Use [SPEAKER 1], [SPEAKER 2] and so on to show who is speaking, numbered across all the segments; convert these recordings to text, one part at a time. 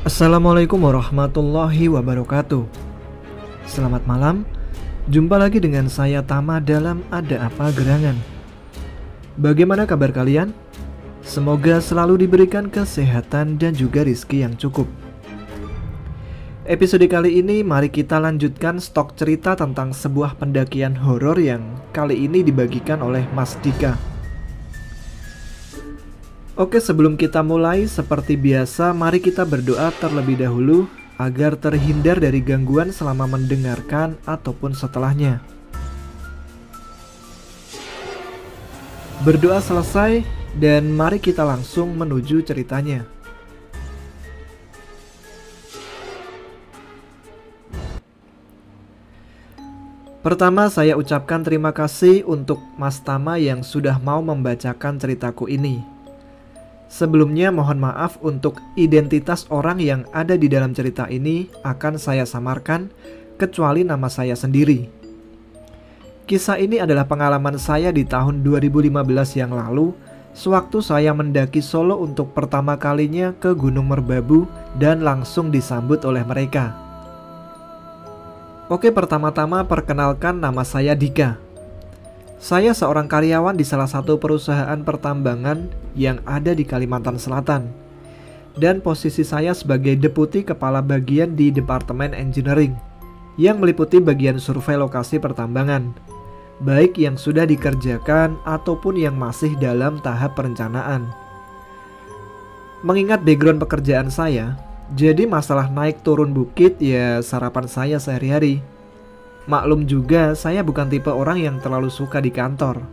[SPEAKER 1] Assalamualaikum warahmatullahi wabarakatuh. Selamat malam. Jumpa lagi dengan saya Tama dalam Ada Apa Gerangan. Bagaimana kabar kalian? Semoga selalu diberikan kesehatan dan juga rizki yang cukup. Episode kali ini mari kita lanjutkan stok cerita tentang sebuah pendakian horor yang kali ini dibagikan oleh Mas Dika. Oke, sebelum kita mulai, seperti biasa mari kita berdoa terlebih dahulu agar terhindar dari gangguan selama mendengarkan ataupun setelahnya. Berdoa selesai dan mari kita langsung menuju ceritanya. Pertama, saya ucapkan terima kasih untuk Mas Tama yang sudah mau membacakan ceritaku ini. Sebelumnya mohon maaf untuk identitas orang yang ada di dalam cerita ini akan saya samarkan, kecuali nama saya sendiri. Kisah ini adalah pengalaman saya di tahun 2015 yang lalu, sewaktu saya mendaki Solo untuk pertama kalinya ke Gunung Merbabu dan langsung disambut oleh mereka. Oke, pertama-tama perkenalkan, nama saya Dika. Saya seorang karyawan di salah satu perusahaan pertambangan yang ada di Kalimantan Selatan. Dan posisi saya sebagai deputi kepala bagian di Departemen Engineering yang meliputi bagian survei lokasi pertambangan, baik yang sudah dikerjakan ataupun yang masih dalam tahap perencanaan. Mengingat background pekerjaan saya, jadi masalah naik turun bukit ya sarapan saya sehari-hari. Maklum juga, saya bukan tipe orang yang terlalu suka di kantor.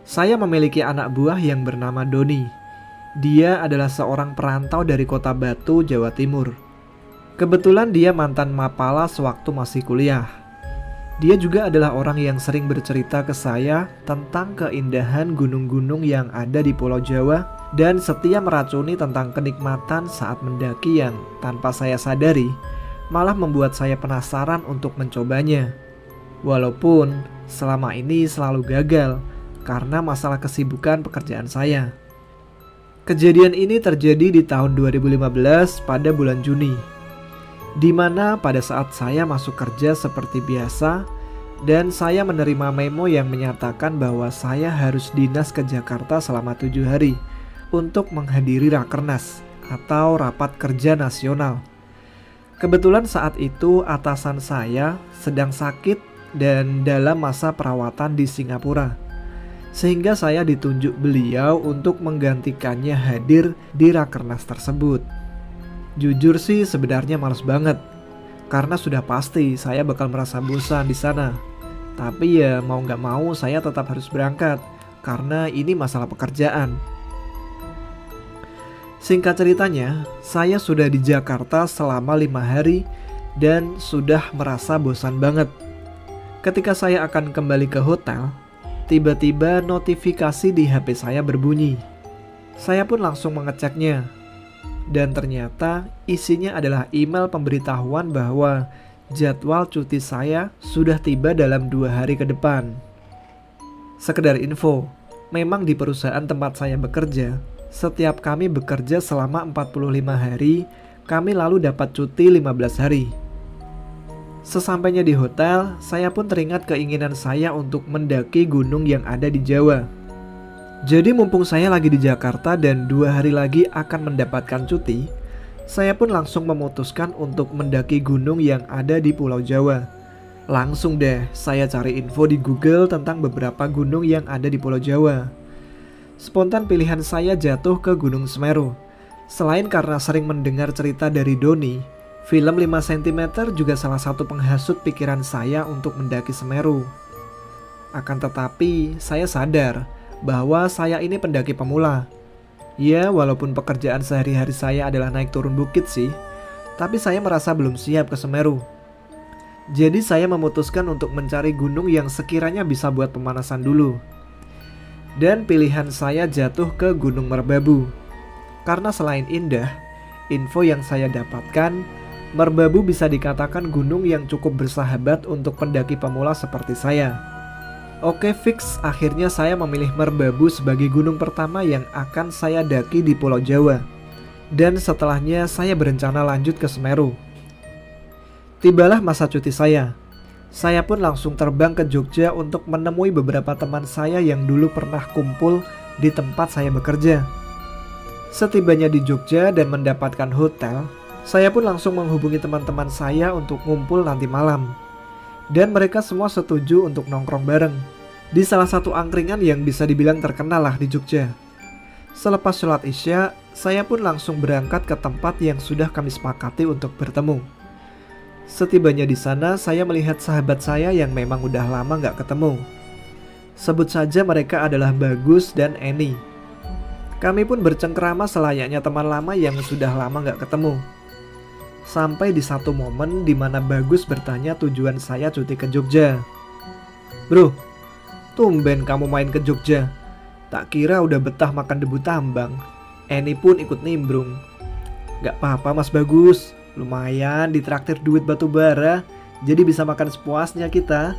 [SPEAKER 1] Saya memiliki anak buah yang bernama Doni. Dia adalah seorang perantau dari Kota Batu, Jawa Timur. Kebetulan dia mantan mapala sewaktu masih kuliah. Dia juga adalah orang yang sering bercerita ke saya tentang keindahan gunung-gunung yang ada di Pulau Jawa dan setia meracuni tentang kenikmatan saat mendaki yang tanpa saya sadari malah membuat saya penasaran untuk mencobanya. Walaupun selama ini selalu gagal karena masalah kesibukan pekerjaan saya. Kejadian ini terjadi di tahun 2015 pada bulan Juni, di mana pada saat saya masuk kerja seperti biasa dan saya menerima memo yang menyatakan bahwa saya harus dinas ke Jakarta selama 7 hari untuk menghadiri Rakernas atau Rapat Kerja Nasional. Kebetulan saat itu atasan saya sedang sakit dan dalam masa perawatan di Singapura, sehingga saya ditunjuk beliau untuk menggantikannya hadir di Rakernas tersebut. Jujur sih sebenarnya males banget, karena sudah pasti saya bakal merasa bosan di sana. Tapi ya mau gak mau saya tetap harus berangkat, karena ini masalah pekerjaan. Singkat ceritanya, saya sudah di Jakarta selama 5 hari dan sudah merasa bosan banget. Ketika saya akan kembali ke hotel, tiba-tiba notifikasi di HP saya berbunyi. Saya pun langsung mengeceknya. Dan ternyata isinya adalah email pemberitahuan bahwa jadwal cuti saya sudah tiba dalam 2 hari ke depan. Sekedar info, memang di perusahaan tempat saya bekerja, setiap kami bekerja selama 45 hari, kami lalu dapat cuti 15 hari. Sesampainya di hotel, saya pun teringat keinginan saya untuk mendaki gunung yang ada di Jawa. Jadi mumpung saya lagi di Jakarta dan 2 hari lagi akan mendapatkan cuti, saya pun langsung memutuskan untuk mendaki gunung yang ada di Pulau Jawa. Langsung deh saya cari info di Google tentang beberapa gunung yang ada di Pulau Jawa. Spontan pilihan saya jatuh ke Gunung Semeru. Selain karena sering mendengar cerita dari Doni, film 5 cm juga salah satu penghasut pikiran saya untuk mendaki Semeru. Akan tetapi, saya sadar bahwa saya ini pendaki pemula. Ya, walaupun pekerjaan sehari-hari saya adalah naik turun bukit sih, tapi saya merasa belum siap ke Semeru. Jadi saya memutuskan untuk mencari gunung yang sekiranya bisa buat pemanasan dulu. Dan pilihan saya jatuh ke Gunung Merbabu. Karena selain indah, info yang saya dapatkan, Merbabu bisa dikatakan gunung yang cukup bersahabat untuk pendaki pemula seperti saya. Oke fix, akhirnya saya memilih Merbabu sebagai gunung pertama yang akan saya daki di Pulau Jawa. Dan setelahnya saya berencana lanjut ke Semeru. Tibalah masa cuti saya. Saya pun langsung terbang ke Jogja untuk menemui beberapa teman saya yang dulu pernah kumpul di tempat saya bekerja. Setibanya di Jogja dan mendapatkan hotel, saya pun langsung menghubungi teman-teman saya untuk ngumpul nanti malam. Dan mereka semua setuju untuk nongkrong bareng di salah satu angkringan yang bisa dibilang terkenal lah di Jogja. Selepas sholat Isya, saya pun langsung berangkat ke tempat yang sudah kami sepakati untuk bertemu. Setibanya di sana, saya melihat sahabat saya yang memang udah lama gak ketemu. Sebut saja mereka adalah Bagus dan Eni. Kami pun bercengkrama selayaknya teman lama yang sudah lama gak ketemu. Sampai di satu momen di mana Bagus bertanya tujuan saya cuti ke Jogja. "Bro, tumben kamu main ke Jogja. Tak kira udah betah makan debu tambang." Eni pun ikut nimbrung. "Gak apa-apa Mas Bagus, lumayan ditraktir duit batu bara, jadi bisa makan sepuasnya kita."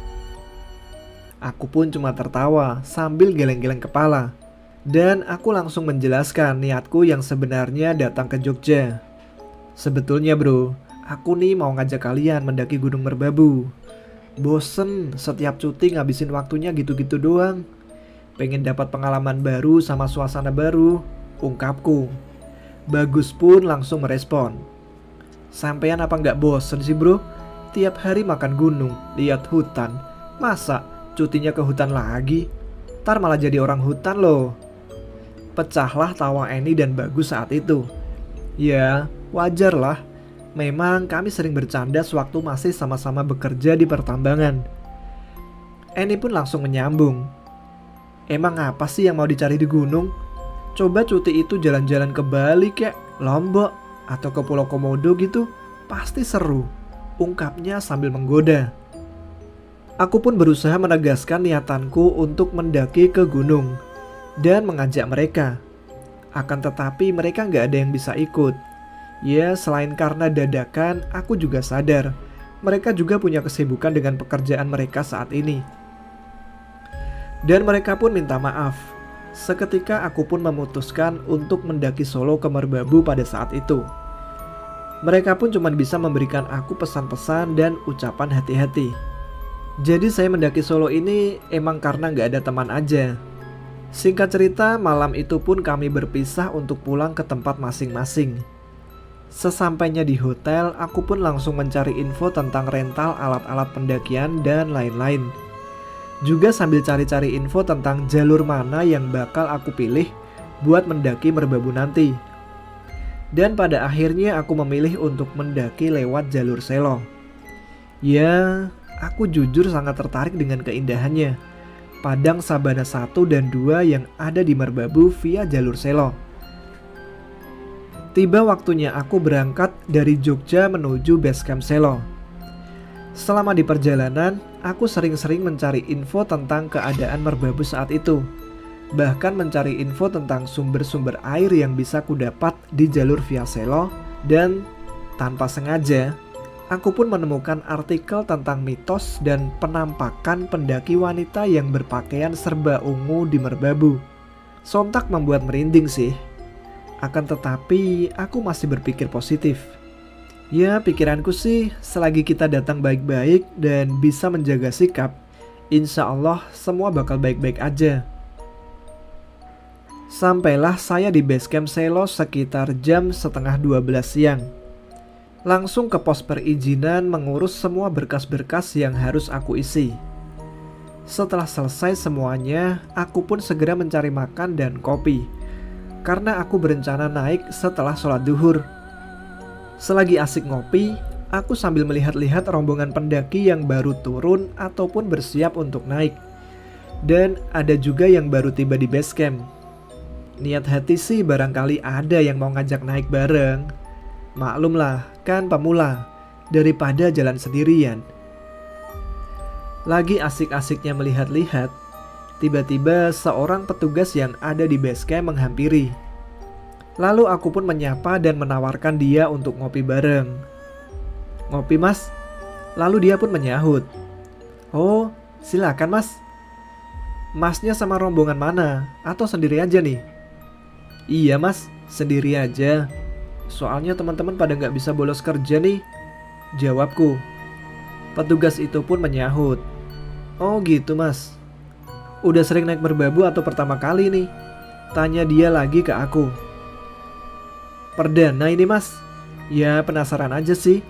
[SPEAKER 1] Aku pun cuma tertawa sambil geleng-geleng kepala. Dan aku langsung menjelaskan niatku yang sebenarnya datang ke Jogja. "Sebetulnya bro, aku nih mau ngajak kalian mendaki Gunung Merbabu. Bosen setiap cuti ngabisin waktunya gitu-gitu doang. Pengen dapat pengalaman baru sama suasana baru," ungkapku. Bagus pun langsung merespon. "Sampean apa nggak bosen sih bro? Tiap hari makan gunung, lihat hutan. Masa cutinya ke hutan lagi? Ntar malah jadi orang hutan loh." Pecahlah tawa Eni dan Bagus saat itu. Ya, wajar lah. Memang kami sering bercanda sewaktu masih sama-sama bekerja di pertambangan. Eni pun langsung menyambung. "Emang apa sih yang mau dicari di gunung? Coba cuti itu jalan-jalan ke Bali kek, Lombok, atau ke Pulau Komodo gitu. Pasti seru," ungkapnya sambil menggoda. Aku pun berusaha menegaskan niatanku untuk mendaki ke gunung dan mengajak mereka. Akan tetapi mereka nggak ada yang bisa ikut. Ya, selain karena dadakan, aku juga sadar mereka juga punya kesibukan dengan pekerjaan mereka saat ini. Dan mereka pun minta maaf. Seketika aku pun memutuskan untuk mendaki solo ke Merbabu pada saat itu. Mereka pun cuma bisa memberikan aku pesan-pesan dan ucapan hati-hati. Jadi saya mendaki solo ini emang karena nggak ada teman aja. Singkat cerita, malam itu pun kami berpisah untuk pulang ke tempat masing-masing. Sesampainya di hotel, aku pun langsung mencari info tentang rental alat-alat pendakian dan lain-lain. Juga sambil cari-cari info tentang jalur mana yang bakal aku pilih buat mendaki Merbabu nanti. Dan pada akhirnya aku memilih untuk mendaki lewat jalur Selo. Ya, aku jujur sangat tertarik dengan keindahannya. Padang Sabana 1 dan 2 yang ada di Merbabu via jalur Selo. Tiba waktunya aku berangkat dari Jogja menuju Basecamp Selo. Selama di perjalanan, aku sering-sering mencari info tentang keadaan Merbabu saat itu. Bahkan mencari info tentang sumber-sumber air yang bisa kudapat di jalur via Selo. Dan tanpa sengaja, aku pun menemukan artikel tentang mitos dan penampakan pendaki wanita yang berpakaian serba ungu di Merbabu. Sontak membuat merinding sih. Akan tetapi, aku masih berpikir positif. Ya, pikiranku sih, selagi kita datang baik-baik dan bisa menjaga sikap, insya Allah semua bakal baik-baik aja. Sampailah saya di Basecamp Selo sekitar jam setengah 12 siang. Langsung ke pos perizinan mengurus semua berkas-berkas yang harus aku isi. Setelah selesai semuanya, aku pun segera mencari makan dan kopi. Karena aku berencana naik setelah sholat duhur. Selagi asik ngopi, aku sambil melihat-lihat rombongan pendaki yang baru turun ataupun bersiap untuk naik. Dan ada juga yang baru tiba di base camp. Niat hati sih barangkali ada yang mau ngajak naik bareng. Maklumlah, kan pemula, daripada jalan sendirian. Lagi asik-asiknya melihat-lihat, tiba-tiba seorang petugas yang ada di base camp menghampiri. Lalu aku pun menyapa dan menawarkan dia untuk ngopi bareng. "Ngopi mas?" Lalu dia pun menyahut. "Oh, silakan mas." Masnya sama rombongan mana? Atau sendiri aja nih? Iya mas, sendiri aja. Soalnya teman-teman pada nggak bisa bolos kerja nih, jawabku. Petugas itu pun menyahut. Oh gitu mas. Udah sering naik merbabu atau pertama kali nih? Tanya dia lagi ke aku. Perdana ini mas. Ya penasaran aja sih.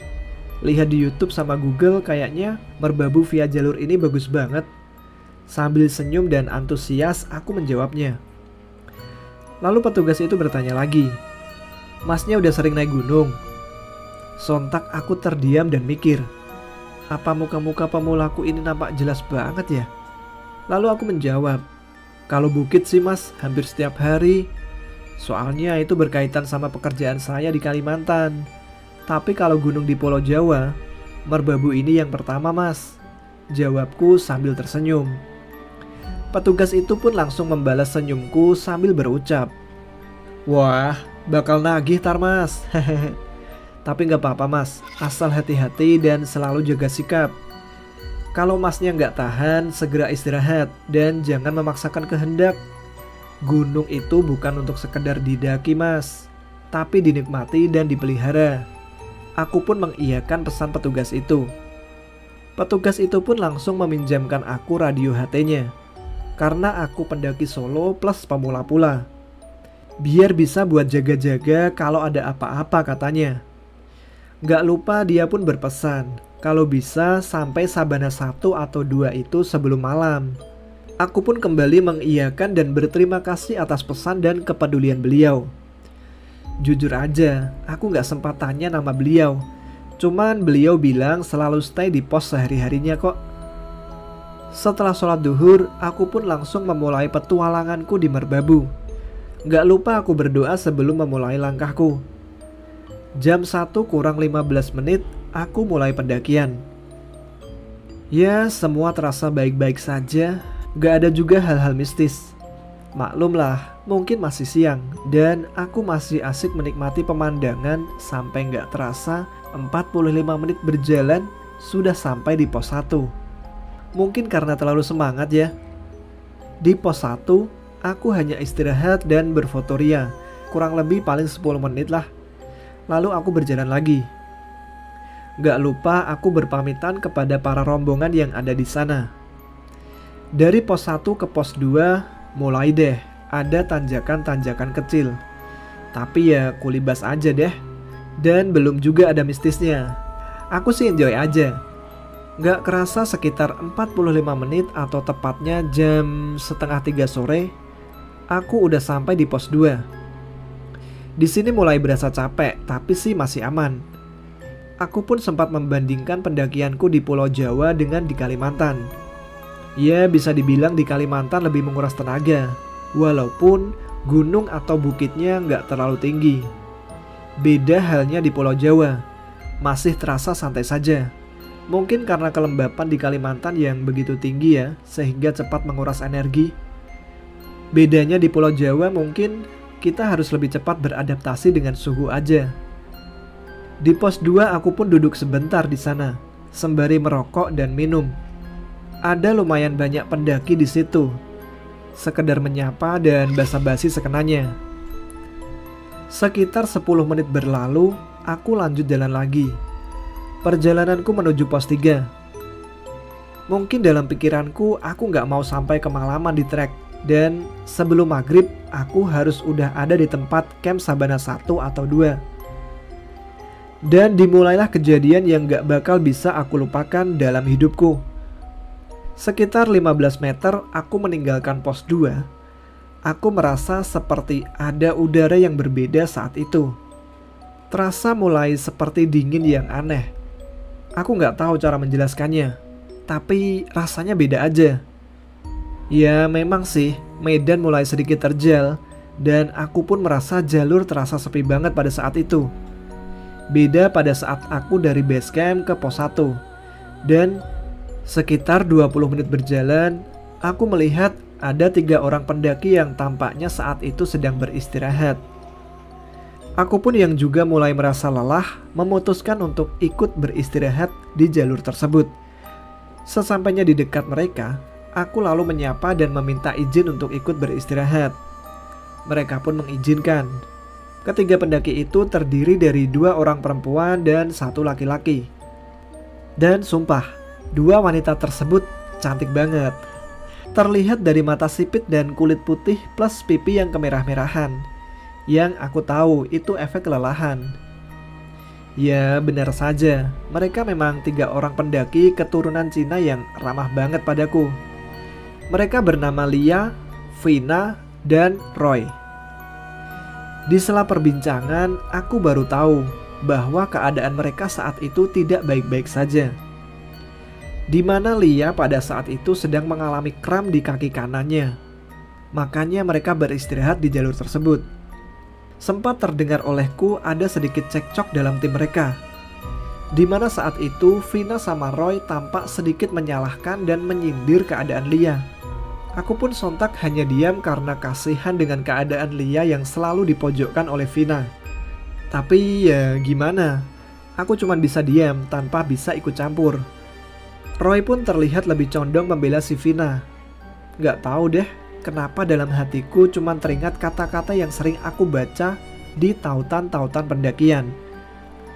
[SPEAKER 1] Lihat di YouTube sama Google kayaknya merbabu via jalur ini bagus banget. Sambil senyum dan antusias aku menjawabnya. Lalu petugas itu bertanya lagi. Masnya udah sering naik gunung? Sontak aku terdiam dan mikir. Apa muka-muka pemulaku ini nampak jelas banget ya? Lalu aku menjawab. Kalau bukit sih mas, hampir setiap hari. Soalnya itu berkaitan sama pekerjaan saya di Kalimantan. Tapi kalau gunung di Pulau Jawa, merbabu ini yang pertama mas, jawabku sambil tersenyum. Petugas itu pun langsung membalas senyumku sambil berucap, wah bakal nagih tar mas. Tapi gak apa-apa mas, asal hati-hati dan selalu jaga sikap. Kalau masnya gak tahan, segera istirahat dan jangan memaksakan kehendak. Gunung itu bukan untuk sekedar didaki mas, tapi dinikmati dan dipelihara. Aku pun mengiyakan pesan petugas itu. Petugas itu pun langsung meminjamkan aku radio HT-nya, karena aku pendaki solo plus pemula pula. Biar bisa buat jaga-jaga kalau ada apa-apa katanya. Gak lupa dia pun berpesan, kalau bisa sampai Sabana 1 atau 2 itu sebelum malam. Aku pun kembali mengiyakan dan berterima kasih atas pesan dan kepedulian beliau. Jujur aja, aku gak sempat tanya nama beliau. Cuman beliau bilang selalu stay di pos sehari-harinya kok. Setelah sholat duhur, aku pun langsung memulai petualanganku di merbabu. Gak lupa aku berdoa sebelum memulai langkahku. Jam 1 kurang 15 menit, aku mulai pendakian. Ya, semua terasa baik-baik saja. Gak ada juga hal-hal mistis. Maklumlah, mungkin masih siang dan aku masih asik menikmati pemandangan sampai gak terasa 45 menit berjalan sudah sampai di pos 1. Mungkin karena terlalu semangat ya. Di pos 1, aku hanya istirahat dan berfotoria. Kurang lebih paling 10 menit lah. Lalu aku berjalan lagi. Gak lupa aku berpamitan kepada para rombongan yang ada di sana. Dari pos 1 ke pos 2 mulai deh ada tanjakan-tanjakan kecil. Tapi ya kulibas aja deh. Dan belum juga ada mistisnya. Aku sih enjoy aja. Gak kerasa sekitar 45 menit atau tepatnya jam setengah 3 sore, aku udah sampai di pos 2. Di sini mulai berasa capek, tapi sih masih aman. Aku pun sempat membandingkan pendakianku di Pulau Jawa dengan di Kalimantan. Ya bisa dibilang di Kalimantan lebih menguras tenaga, walaupun gunung atau bukitnya nggak terlalu tinggi. Beda halnya di Pulau Jawa, masih terasa santai saja. Mungkin karena kelembapan di Kalimantan yang begitu tinggi ya, sehingga cepat menguras energi. Bedanya di Pulau Jawa mungkin kita harus lebih cepat beradaptasi dengan suhu aja. Di pos 2 aku pun duduk sebentar di sana, sembari merokok dan minum. Ada lumayan banyak pendaki di situ. Sekedar menyapa dan basa-basi sekenanya. Sekitar 10 menit berlalu, aku lanjut jalan lagi. Perjalananku menuju pos 3. Mungkin dalam pikiranku aku gak mau sampai kemalaman di trek. Dan sebelum maghrib aku harus udah ada di tempat camp Sabana 1 atau 2. Dan dimulailah kejadian yang gak bakal bisa aku lupakan dalam hidupku. Sekitar 15 meter aku meninggalkan pos 2. Aku merasa seperti ada udara yang berbeda saat itu. Terasa mulai seperti dingin yang aneh. Aku gak tahu cara menjelaskannya, tapi rasanya beda aja. Ya memang sih, medan mulai sedikit terjal, dan aku pun merasa jalur terasa sepi banget pada saat itu. Beda pada saat aku dari base camp ke pos 1. Dan sekitar 20 menit berjalan, aku melihat ada 3 orang pendaki yang tampaknya saat itu sedang beristirahat. Aku pun yang juga mulai merasa lelah memutuskan untuk ikut beristirahat di jalur tersebut. Sesampainya di dekat mereka, Aku lalu menyapa dan meminta izin untuk ikut beristirahat. Mereka pun mengizinkan. Ketiga pendaki itu terdiri dari 2 orang perempuan dan 1 laki-laki. Dan sumpah, 2 wanita tersebut cantik banget. Terlihat dari mata sipit dan kulit putih plus pipi yang kemerah-merahan. Yang aku tahu itu efek kelelahan. Ya, benar saja. Mereka memang 3 orang pendaki keturunan Cina yang ramah banget padaku. Mereka bernama Lia, Vina, dan Roy. Di sela perbincangan, aku baru tahu bahwa keadaan mereka saat itu tidak baik-baik saja. Di mana Lia pada saat itu sedang mengalami kram di kaki kanannya. Makanya mereka beristirahat di jalur tersebut. Sempat terdengar olehku ada sedikit cekcok dalam tim mereka. Di mana saat itu Vina sama Roy tampak sedikit menyalahkan dan menyindir keadaan Lia. Aku pun sontak hanya diam karena kasihan dengan keadaan Lia yang selalu dipojokkan oleh Vina. Tapi ya gimana? Aku cuma bisa diam tanpa bisa ikut campur. Roy pun terlihat lebih condong membela si Vina. Gak tahu deh kenapa dalam hatiku cuma teringat kata-kata yang sering aku baca di tautan-tautan pendakian.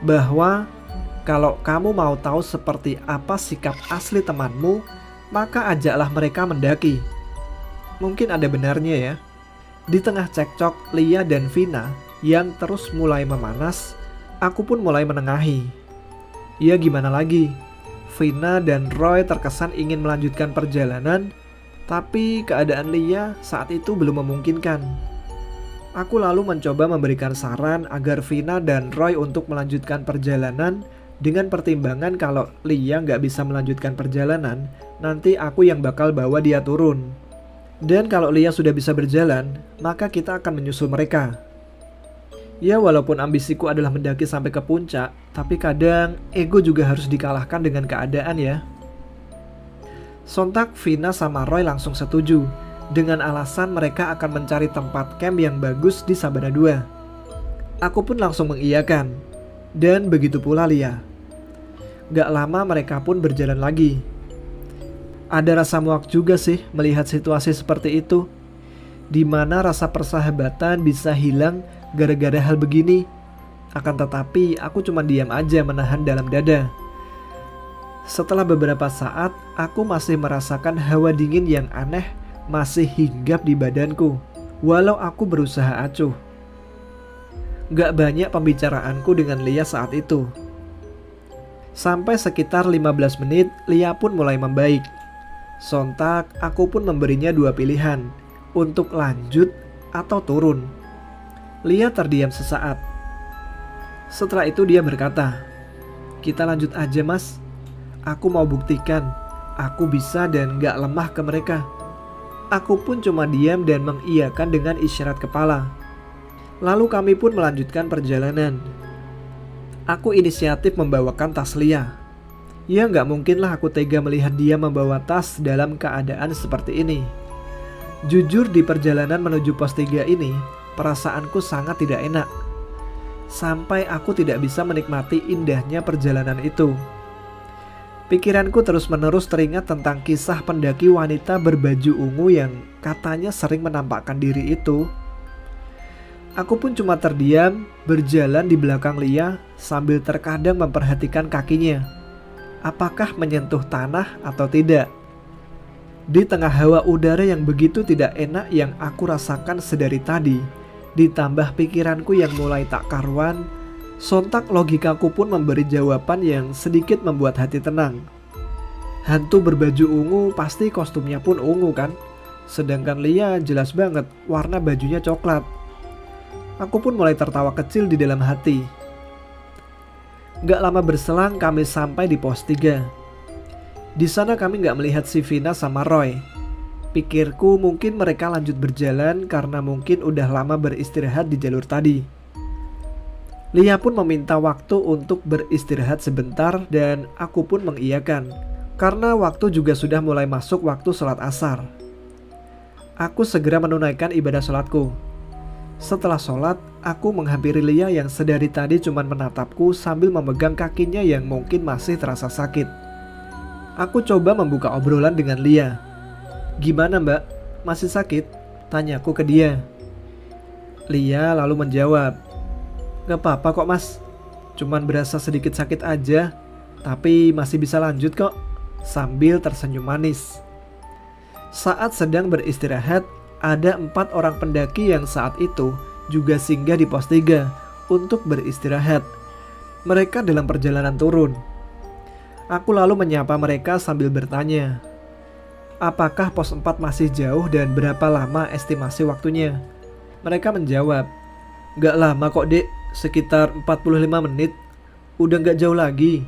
[SPEAKER 1] Bahwa kalau kamu mau tahu seperti apa sikap asli temanmu, maka ajaklah mereka mendaki. Mungkin ada benarnya ya. Di tengah cekcok Lia dan Vina yang terus mulai memanas, aku pun mulai menengahi. Ya gimana lagi? Vina dan Roy terkesan ingin melanjutkan perjalanan, tapi keadaan Lia saat itu belum memungkinkan. Aku lalu mencoba memberikan saran agar Vina dan Roy untuk melanjutkan perjalanan dengan pertimbangan kalau Lia nggak bisa melanjutkan perjalanan, nanti aku yang bakal bawa dia turun. Dan kalau Lia sudah bisa berjalan, maka kita akan menyusul mereka. Ya walaupun ambisiku adalah mendaki sampai ke puncak, tapi kadang ego juga harus dikalahkan dengan keadaan ya. Sontak Vina sama Roy langsung setuju, dengan alasan mereka akan mencari tempat camp yang bagus di Sabana 2. Aku pun langsung mengiyakan, dan begitu pula Lia. Gak lama mereka pun berjalan lagi. Ada rasa muak juga sih melihat situasi seperti itu, di mana rasa persahabatan bisa hilang gara-gara hal begini. Akan tetapi aku cuma diam aja menahan dalam dada. Setelah beberapa saat, aku masih merasakan hawa dingin yang aneh masih hinggap di badanku, walau aku berusaha acuh. Gak banyak pembicaraanku dengan Lia saat itu. Sampai sekitar 15 menit, Lia pun mulai membaik. Sontak aku pun memberinya 2 pilihan, untuk lanjut atau turun. Lia terdiam sesaat. Setelah itu dia berkata, "Kita lanjut aja mas. Aku mau buktikan aku bisa dan gak lemah ke mereka." Aku pun cuma diam dan mengiyakan dengan isyarat kepala. Lalu kami pun melanjutkan perjalanan. Aku inisiatif membawakan tas Lia. Ya gak mungkinlah aku tega melihat dia membawa tas dalam keadaan seperti ini. Jujur di perjalanan menuju pos 3 ini, perasaanku sangat tidak enak. Sampai aku tidak bisa menikmati indahnya perjalanan itu. Pikiranku terus-menerus teringat tentang kisah pendaki wanita berbaju ungu yang katanya sering menampakkan diri itu. Aku pun cuma terdiam, berjalan di belakang Lia sambil terkadang memperhatikan kakinya. Apakah menyentuh tanah atau tidak? Di tengah hawa udara yang begitu tidak enak yang aku rasakan sedari tadi, ditambah pikiranku yang mulai tak karuan, sontak logikaku pun memberi jawaban yang sedikit membuat hati tenang. Hantu berbaju ungu pasti kostumnya pun ungu kan? Sedangkan Lia jelas banget warna bajunya coklat. Aku pun mulai tertawa kecil di dalam hati. Gak lama berselang kami sampai di pos 3. Di sana kami gak melihat si Vina sama Roy. Pikirku mungkin mereka lanjut berjalan karena mungkin udah lama beristirahat di jalur tadi. Lia pun meminta waktu untuk beristirahat sebentar dan aku pun mengiyakan. Karena waktu juga sudah mulai masuk waktu sholat asar. Aku segera menunaikan ibadah sholatku. Setelah sholat, aku menghampiri Lia yang sedari tadi cuma menatapku sambil memegang kakinya yang mungkin masih terasa sakit. Aku coba membuka obrolan dengan Lia. Gimana mbak? Masih sakit? Tanyaku ke dia. Lia lalu menjawab, gak apa-apa kok mas, cuman berasa sedikit sakit aja, tapi masih bisa lanjut kok, sambil tersenyum manis. Saat sedang beristirahat, ada 4 orang pendaki yang saat itu juga singgah di pos 3 untuk beristirahat. Mereka dalam perjalanan turun. Aku lalu menyapa mereka sambil bertanya, apakah pos 4 masih jauh dan berapa lama estimasi waktunya? Mereka menjawab, gak lama kok dek, sekitar 45 menit. Udah gak jauh lagi,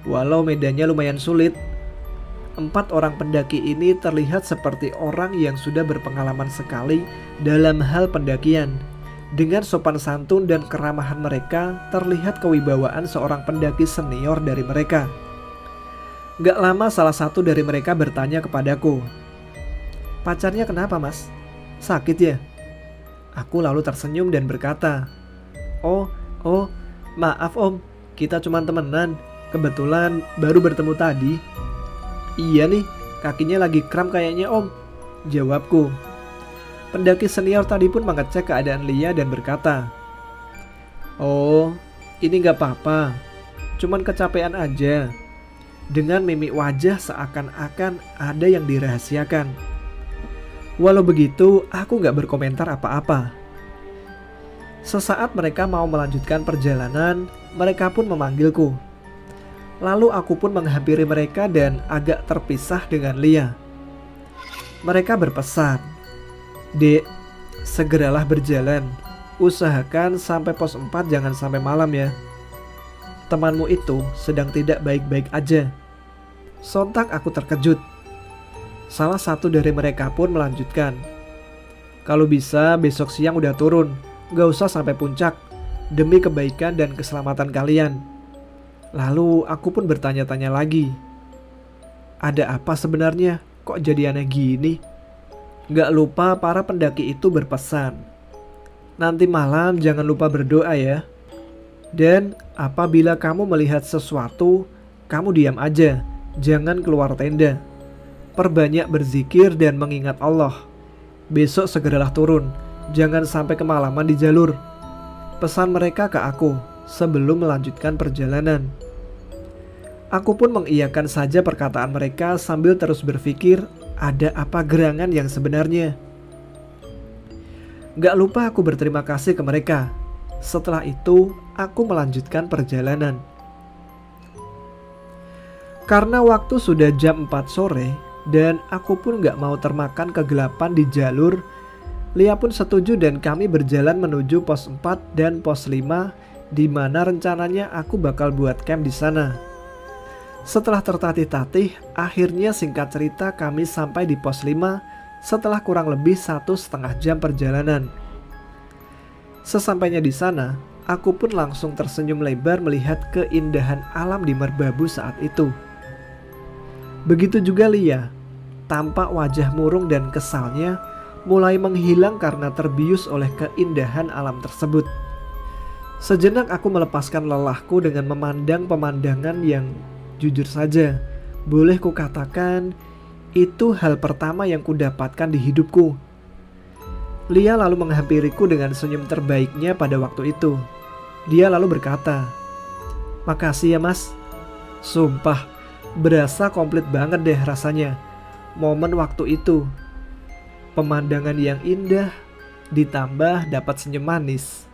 [SPEAKER 1] walau medannya lumayan sulit. 4 orang pendaki ini terlihat seperti orang yang sudah berpengalaman sekali dalam hal pendakian. Dengan sopan santun dan keramahan mereka, terlihat kewibawaan seorang pendaki senior dari mereka. Gak lama salah satu dari mereka bertanya kepadaku, pacarnya kenapa mas? Sakit ya? Aku lalu tersenyum dan berkata, Oh, maaf om, kita cuma temenan, kebetulan baru bertemu tadi. Iya nih, kakinya lagi kram kayaknya om, jawabku. Pendaki senior tadi pun mengecek keadaan Lia dan berkata, Oh, ini gak apa-apa, cuman kecapean aja. Dengan mimik wajah seakan-akan ada yang dirahasiakan. Walau begitu, aku gak berkomentar apa-apa. Sesaat mereka mau melanjutkan perjalanan, mereka pun memanggilku. Lalu aku pun menghampiri mereka dan agak terpisah dengan Lia. Mereka berpesan, Dek, segeralah berjalan. Usahakan sampai pos 4 jangan sampai malam ya. Temanmu itu sedang tidak baik-baik aja. Sontak aku terkejut. Salah satu dari mereka pun melanjutkan, kalau bisa besok siang udah turun, gak usah sampai puncak, demi kebaikan dan keselamatan kalian. Lalu aku pun bertanya-tanya lagi, ada apa sebenarnya? Kok jadi aneh gini? Gak lupa para pendaki itu berpesan, nanti malam jangan lupa berdoa ya. Dan apabila kamu melihat sesuatu, kamu diam aja, jangan keluar tenda. Perbanyak berzikir dan mengingat Allah. Besok segeralah turun, jangan sampai kemalaman di jalur. Pesan mereka ke aku sebelum melanjutkan perjalanan. Aku pun mengiyakan saja perkataan mereka sambil terus berpikir ada apa gerangan yang sebenarnya. Gak lupa aku berterima kasih ke mereka. Setelah itu aku melanjutkan perjalanan. Karena waktu sudah jam 4 sore dan aku pun gak mau termakan kegelapan di jalur, Lia pun setuju dan kami berjalan menuju pos 4 dan pos 5, di mana rencananya aku bakal buat camp di sana. Setelah tertatih-tatih, akhirnya singkat cerita kami sampai di pos 5 setelah kurang lebih 1,5 jam perjalanan. Sesampainya di sana, aku pun langsung tersenyum lebar melihat keindahan alam di Merbabu saat itu. Begitu juga Lia, tampak wajah murung dan kesalnya mulai menghilang karena terbius oleh keindahan alam tersebut. Sejenak aku melepaskan lelahku dengan memandang pemandangan yang jujur saja, boleh kukatakan itu hal pertama yang kudapatkan di hidupku. Lia lalu menghampiriku dengan senyum terbaiknya pada waktu itu. Dia lalu berkata, makasih ya mas. Sumpah, berasa komplit banget deh rasanya momen waktu itu. Pemandangan yang indah ditambah dapat senyum manis.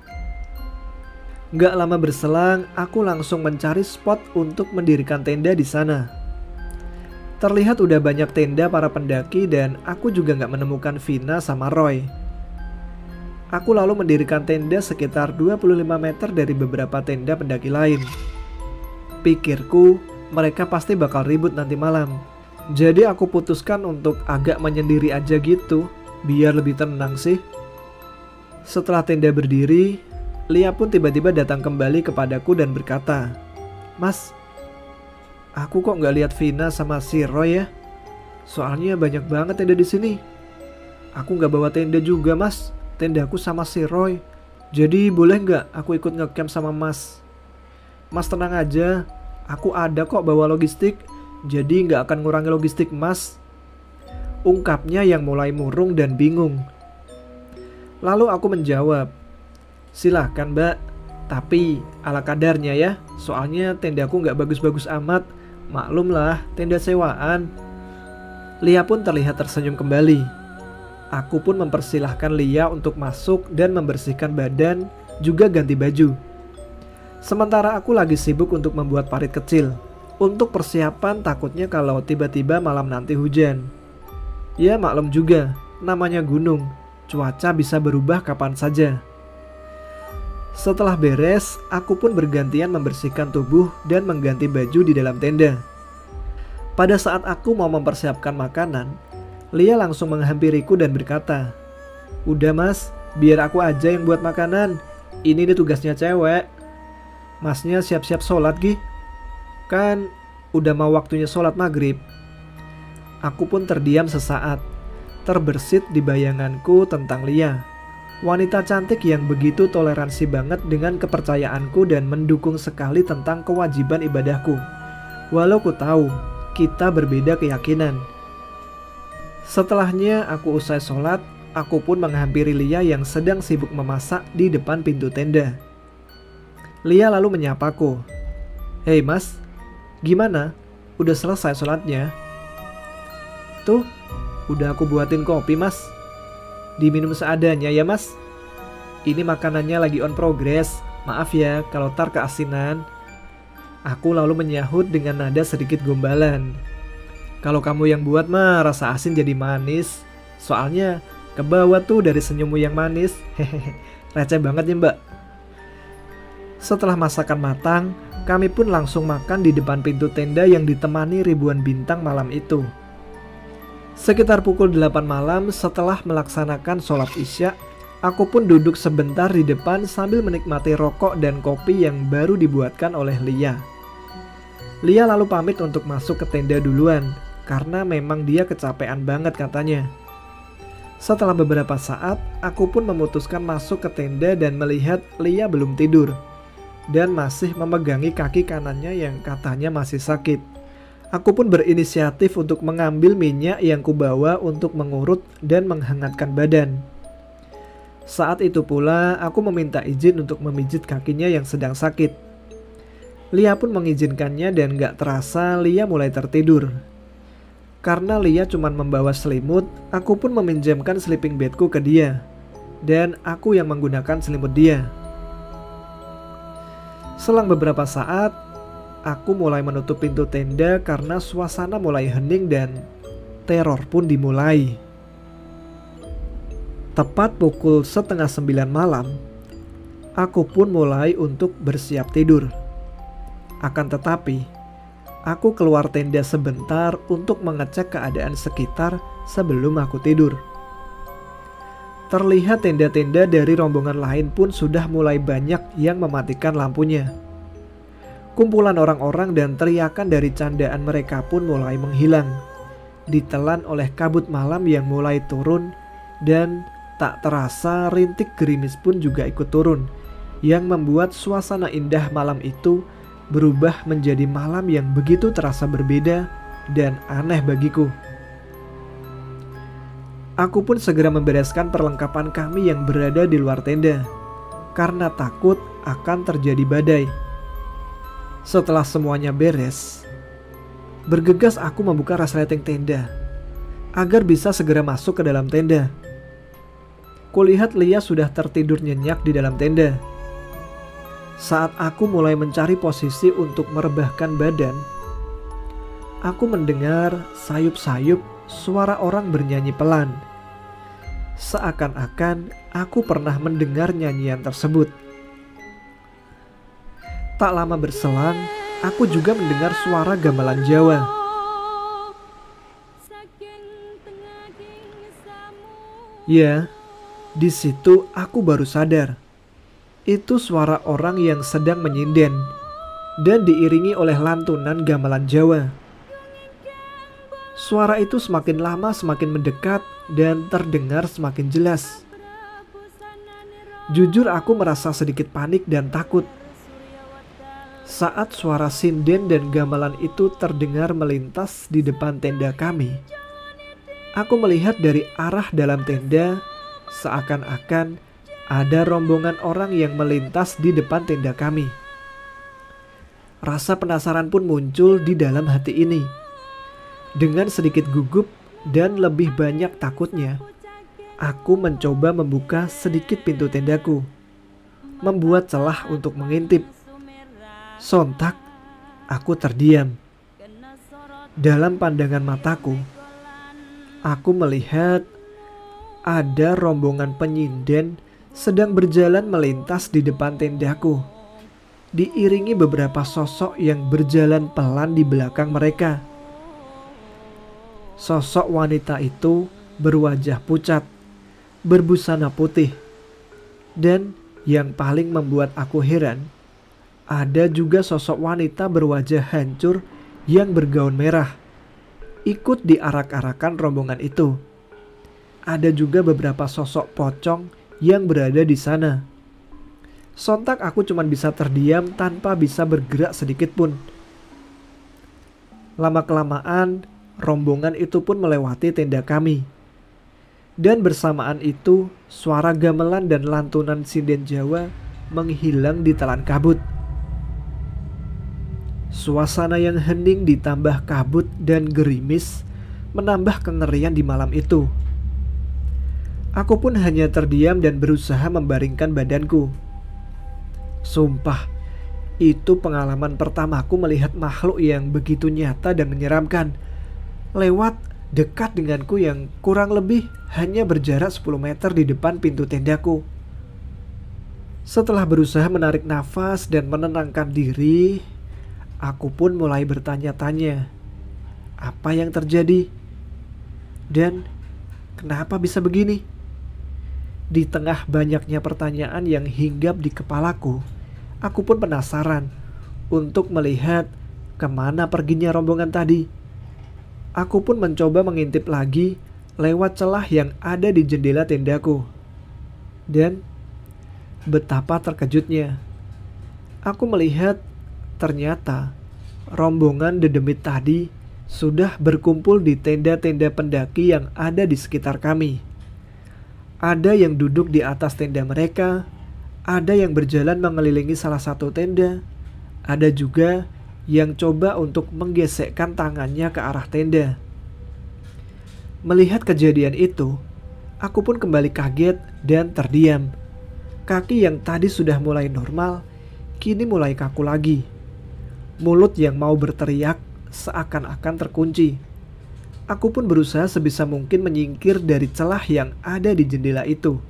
[SPEAKER 1] Gak lama berselang, aku langsung mencari spot untuk mendirikan tenda di sana. Terlihat udah banyak tenda para pendaki dan aku juga gak menemukan Vina sama Roy. Aku lalu mendirikan tenda sekitar 25 meter dari beberapa tenda pendaki lain. Pikirku, mereka pasti bakal ribut nanti malam. Jadi aku putuskan untuk agak menyendiri aja gitu, biar lebih tenang sih. Setelah tenda berdiri, Lia pun tiba-tiba datang kembali kepadaku dan berkata, Mas, aku kok gak lihat Vina sama si Roy ya? Soalnya banyak banget tenda di sini. Aku gak bawa tenda juga mas, tendaku sama si Roy. Jadi boleh gak aku ikut ngecamp sama mas? Mas tenang aja, aku ada kok bawa logistik, jadi gak akan ngurangi logistik mas. ungkapnya yang mulai murung dan bingung. Lalu aku menjawab, "Silahkan mbak, tapi ala kadarnya ya, soalnya tendaku nggak bagus-bagus amat. Maklumlah, tenda sewaan." Lia pun terlihat tersenyum kembali. Aku pun mempersilahkan Lia untuk masuk dan membersihkan badan, juga ganti baju. Sementara aku lagi sibuk untuk membuat parit kecil, untuk persiapan takutnya kalau tiba-tiba malam nanti hujan. Ya maklum juga, namanya gunung, cuaca bisa berubah kapan saja. Setelah beres, aku pun bergantian membersihkan tubuh dan mengganti baju di dalam tenda. Pada saat aku mau mempersiapkan makanan, Lia langsung menghampiriku dan berkata, "Udah mas, biar aku aja yang buat makanan. Ini nih tugasnya cewek. Masnya siap-siap sholat Gi. Kan udah mau waktunya sholat maghrib." Aku pun terdiam sesaat, terbersit di bayanganku tentang Lia. Wanita cantik yang begitu toleransi banget dengan kepercayaanku dan mendukung sekali tentang kewajiban ibadahku. Walau ku tahu kita berbeda keyakinan. Setelahnya aku usai sholat, aku pun menghampiri Lia yang sedang sibuk memasak di depan pintu tenda. Lia lalu menyapaku, "Hei mas, gimana? Udah selesai sholatnya?" "Tuh, udah aku buatin kopi mas. Diminum seadanya ya mas. Ini makanannya lagi on progress. Maaf ya kalau tar keasinan." Aku lalu menyahut dengan nada sedikit gombalan. "Kalau kamu yang buat mah rasa asin jadi manis. Soalnya kebawa tuh dari senyummu yang manis." Hehehe, receh banget ya mbak. Setelah masakan matang, kami pun langsung makan di depan pintu tenda yang ditemani ribuan bintang malam itu. Sekitar pukul 8 malam setelah melaksanakan sholat isya, aku pun duduk sebentar di depan sambil menikmati rokok dan kopi yang baru dibuatkan oleh Lia. Lia lalu pamit untuk masuk ke tenda duluan, karena memang dia kecapean banget katanya. Setelah beberapa saat, aku pun memutuskan masuk ke tenda dan melihat Lia belum tidur dan masih memegangi kaki kanannya yang katanya masih sakit. Aku pun berinisiatif untuk mengambil minyak yang kubawa untuk mengurut dan menghangatkan badan. Saat itu pula aku meminta izin untuk memijit kakinya yang sedang sakit. Lia pun mengizinkannya dan gak terasa Lia mulai tertidur. Karena Lia cuma membawa selimut, aku pun meminjamkan sleeping bedku ke dia, dan aku yang menggunakan selimut dia. Selang beberapa saat, aku mulai menutup pintu tenda karena suasana mulai hening dan teror pun dimulai. Tepat pukul 8:30 malam, aku pun mulai untuk bersiap tidur. Akan tetapi, aku keluar tenda sebentar untuk mengecek keadaan sekitar sebelum aku tidur. Terlihat tenda-tenda dari rombongan lain pun sudah mulai banyak yang mematikan lampunya. Kumpulan orang-orang dan teriakan dari candaan mereka pun mulai menghilang, ditelan oleh kabut malam yang mulai turun, dan tak terasa rintik gerimis pun juga ikut turun, yang membuat suasana indah malam itu berubah menjadi malam yang begitu terasa berbeda dan aneh bagiku. Aku pun segera membereskan perlengkapan kami yang berada di luar tenda, karena takut akan terjadi badai. Setelah semuanya beres, bergegas aku membuka resleting tenda, agar bisa segera masuk ke dalam tenda. Kulihat Lia sudah tertidur nyenyak di dalam tenda. Saat aku mulai mencari posisi untuk merebahkan badan, aku mendengar sayup-sayup suara orang bernyanyi pelan. Seakan-akan aku pernah mendengar nyanyian tersebut. Tak lama berselang, aku juga mendengar suara gamelan Jawa. Ya, di situ aku baru sadar. Itu suara orang yang sedang menyinden dan diiringi oleh lantunan gamelan Jawa. Suara itu semakin lama semakin mendekat dan terdengar semakin jelas. Jujur aku merasa sedikit panik dan takut saat suara sinden dan gamelan itu terdengar melintas di depan tenda kami. Aku melihat dari arah dalam tenda, seakan-akan ada rombongan orang yang melintas di depan tenda kami. Rasa penasaran pun muncul di dalam hati ini. Dengan sedikit gugup dan lebih banyak takutnya, aku mencoba membuka sedikit pintu tendaku, membuat celah untuk mengintip. Sontak, aku terdiam. Dalam pandangan mataku, aku melihat ada rombongan penyinden sedang berjalan melintas di depan tendaku, diiringi beberapa sosok yang berjalan pelan di belakang mereka. Sosok wanita itu berwajah pucat, berbusana putih, dan yang paling membuat aku heran, ada juga sosok wanita berwajah hancur yang bergaun merah, ikut diarak-arakan rombongan itu. Ada juga beberapa sosok pocong yang berada di sana. Sontak aku cuma bisa terdiam tanpa bisa bergerak sedikit pun. Lama-kelamaan, rombongan itu pun melewati tenda kami. Dan bersamaan itu, suara gamelan dan lantunan sinden Jawa menghilang di telan kabut. Suasana yang hening ditambah kabut dan gerimis menambah kengerian di malam itu. Aku pun hanya terdiam dan berusaha membaringkan badanku. Sumpah, itu pengalaman pertamaku melihat makhluk yang begitu nyata dan menyeramkan, lewat dekat denganku yang kurang lebih hanya berjarak 10 meter di depan pintu tendaku. Setelah berusaha menarik nafas dan menenangkan diri, aku pun mulai bertanya-tanya, apa yang terjadi? Dan kenapa bisa begini? Di tengah banyaknya pertanyaan yang hinggap di kepalaku, aku pun penasaran untuk melihat kemana perginya rombongan tadi. Aku pun mencoba mengintip lagi lewat celah yang ada di jendela tendaku. Dan betapa terkejutnya, aku melihat ternyata rombongan dedemit tadi sudah berkumpul di tenda-tenda pendaki yang ada di sekitar kami. Ada yang duduk di atas tenda mereka, ada yang berjalan mengelilingi salah satu tenda, ada juga yang coba untuk menggesekkan tangannya ke arah tenda. Melihat kejadian itu, aku pun kembali kaget dan terdiam. Kaki yang tadi sudah mulai normal, kini mulai kaku lagi. Mulut yang mau berteriak seakan-akan terkunci. Aku pun berusaha sebisa mungkin menyingkir dari celah yang ada di jendela itu.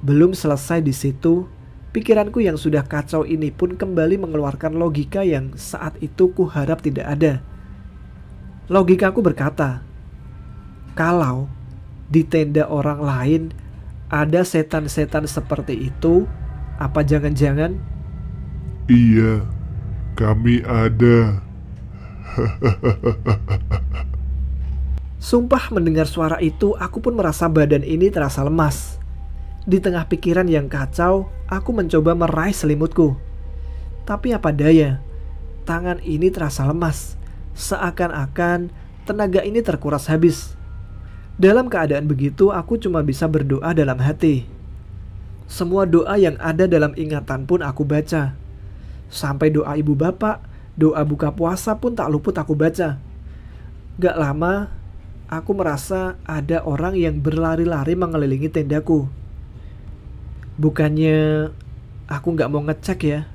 [SPEAKER 1] Belum selesai di situ, pikiranku yang sudah kacau ini pun kembali mengeluarkan logika yang saat itu kuharap tidak ada. Logikaku berkata, kalau di tenda orang lain ada setan-setan seperti itu, apa jangan-jangan?
[SPEAKER 2] Iya, kami ada.
[SPEAKER 1] Sumpah mendengar suara itu, aku pun merasa badan ini terasa lemas. Di tengah pikiran yang kacau, aku mencoba meraih selimutku. Tapi apa daya, tangan ini terasa lemas, seakan-akan tenaga ini terkuras habis. Dalam keadaan begitu, aku cuma bisa berdoa dalam hati. Semua doa yang ada dalam ingatan pun aku baca. Sampai doa ibu bapak, doa buka puasa pun tak luput aku baca. Gak lama, aku merasa ada orang yang berlari-lari mengelilingi tendaku. Bukannya aku gak mau ngecek ya,